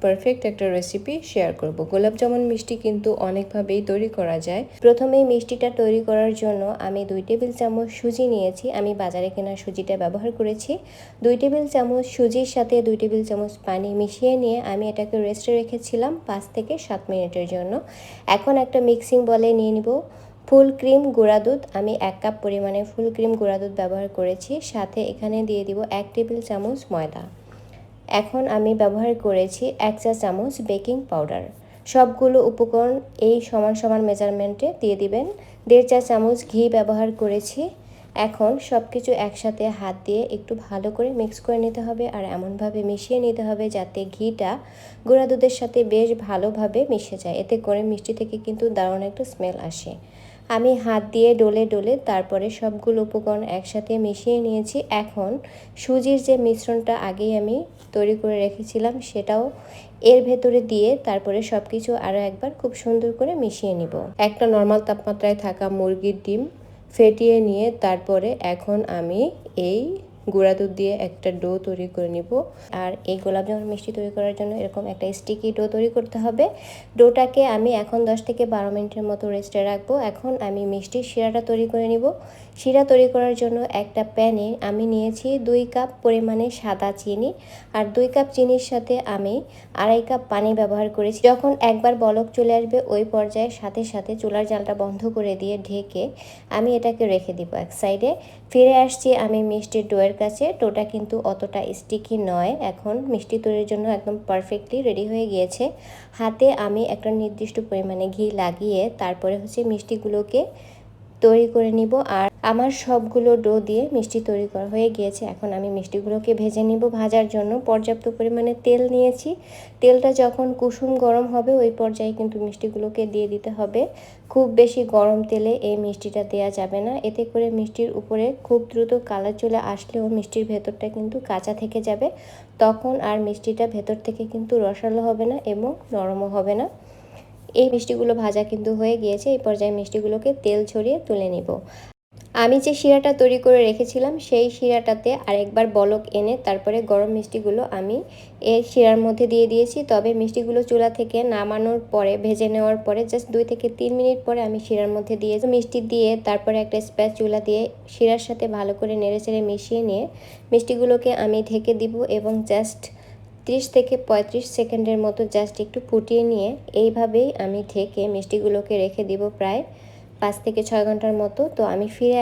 Perfect একটা recipe share করব। গোলাপ জামুন মিষ্টি কিন্তু অনেকভাবেই তৈরি করা যায়। প্রথমেই মিষ্টিটা তৈরি করার জন্য আমি 2 টেবিল চামচ সুজি নিয়েছি। আমি বাজারে কেনা সুজিটা ব্যবহার করেছি। 2 টেবিল চামচ সুজির সাথে 2 টেবিল চামচ পানি মিশিয়ে নিয়ে আমি এটাকে রেস্টে রেখেছিলাম 5 থেকে 7 মিনিটের জন্য। এখন একটা মিক্সিং বলে নিয়ে নিব ফুল ক্রিম গুঁড়া দুধ। আমি 1 কাপ পরিমাণে ফুল ক্রিম গুঁড়া দুধ ব্যবহার করেছি। সাথে এখানে দিয়ে দিব 1 টেবিল চামচ ময়দা। এখন আমি ব্যবহার করেছি 1 চা চামচ বেকিং পাউডার। সবগুলো উপকরণ এই সমান সমান মেজারমেন্টে দিয়ে দিবেন। 1.5 চা চামচ ঘি ব্যবহার করেছি। এখন সব কিছু একসাথে হাত দিয়ে একটু ভালো করে মিক্স করে নিতে হবে আর এমনভাবে মিশিয়ে নিতে হবে যাতে ঘিটা গুঁড়া দুধের সাথে বেশ ভালোভাবে মিশে যায়। এতে করে মিষ্টি থেকে কিন্তু দারুণ একটা স্মেল আসে। আমি হাত দিয়ে ডলে ডলে তারপরে সবগুলো উপকরণ একসাথে মিশিয়ে নিয়েছি। এখন সুজির যে মিশ্রণটা আগেই আমি তৈরি করে রেখেছিলাম সেটাও এর ভেতরে দিয়ে তারপরে সব কিছু আরও একবার খুব সুন্দর করে মিশিয়ে নিব। একটা নর্মাল তাপমাত্রায় থাকা মুরগির ডিম ফেটিয়ে নিয়ে তারপরে এখন আমি এই গুঁড়া দুধ দিয়ে একটা ডো তৈরি করে নিব। আর এই গোলাপ জামুন মিষ্টি তৈরি করার জন্য এরকম একটা স্টিকি ডো তৈরি করতে হবে। ডোটাকে আমি এখন 10 থেকে 12 মিনিটের মতো রেস্টে রাখবো। এখন আমি মিষ্টির শিরাটা তৈরি করে নিব। শিরা তৈরি করার জন্য একটা প্যানে আমি নিয়েছি 2 কাপ পরিমাণে সাদা চিনি আর 2 কাপ চিনির সাথে আমি 2.5 কাপ পানি ব্যবহার করেছি। যখন একবার বলক চলে আসবে ওই পর্যায়ে সাথে সাথে চুলার জালটা বন্ধ করে দিয়ে ঢেকে আমি এটাকে রেখে দিব এক সাইডে। ফিরে আসছি আমি মিষ্টির ডোয়ের কাছে। ডোটা কিন্তু অতটা স্টিকি নয়, এখন মিষ্টি তৈরির জন্য একদম পারফেক্টলি রেডি হয়ে গিয়েছে। হাতে আমি একটা নির্দিষ্ট পরিমাণে ঘি লাগিয়ে তারপরে মিষ্টিগুলোকে তৈরি করে নিব। আর আমার সবগুলো ডো দিয়ে মিষ্টি তৈরি করা হয়ে গিয়েছে। এখন আমি মিষ্টিগুলোকে ভেজে নিব। ভাজার জন্য পর্যাপ্ত পরিমাণে তেল নিয়েছি। তেলটা যখন কুসুম গরম হবে ওই পর্যায়ে কিন্তু মিষ্টিগুলোকে দিয়ে দিতে হবে। খুব বেশি গরম তেলে এই মিষ্টিটা দেওয়া যাবে না, এতে করে মিষ্টির উপরে খুব দ্রুত কালার চলে আসলেও মিষ্টির ভেতরটা কিন্তু কাঁচা থেকে যাবে। তখন আর মিষ্টিটা ভেতর থেকে কিন্তু রসালো হবে না এবং নরমও হবে না। এই মিষ্টিগুলো ভাজা কিন্তু হয়ে গিয়েছে। এই পর্যায়ে মিষ্টিগুলোকে তেল ছড়িয়ে তুলে নিব। আমি যে শিরাটা তৈরি করে রেখেছিলাম সেই শিরাটাতে আরেকবার বলক এনে তারপরে গরম মিষ্টিগুলো আমি এই শিরার মধ্যে দিয়ে দিয়েছি। তবে মিষ্টিগুলো চুলা থেকে নামানোর পরে ভেজে নেওয়ার পরে জাস্ট 2 থেকে 3 মিনিট পরে আমি শিরার মধ্যে দিয়ে মিষ্টি দিয়ে তারপরে একটা স্প্যাচুলা দিয়ে শিরার সাথে ভালো করে নেড়েচেড়ে মিশিয়ে নিয়ে মিষ্টিগুলোকে আমি ঢেকে দিব এবং জাস্ট 30 থেকে 35 সেকেন্ডের মতো জাস্ট একটু ফুটিয়ে নিয়ে এইভাবেই আমি ঢেকে মিষ্টিগুলোকে রেখে দিব প্রায় 5 থেকে 6 ঘন্টার মতো। তো আমি ফিরে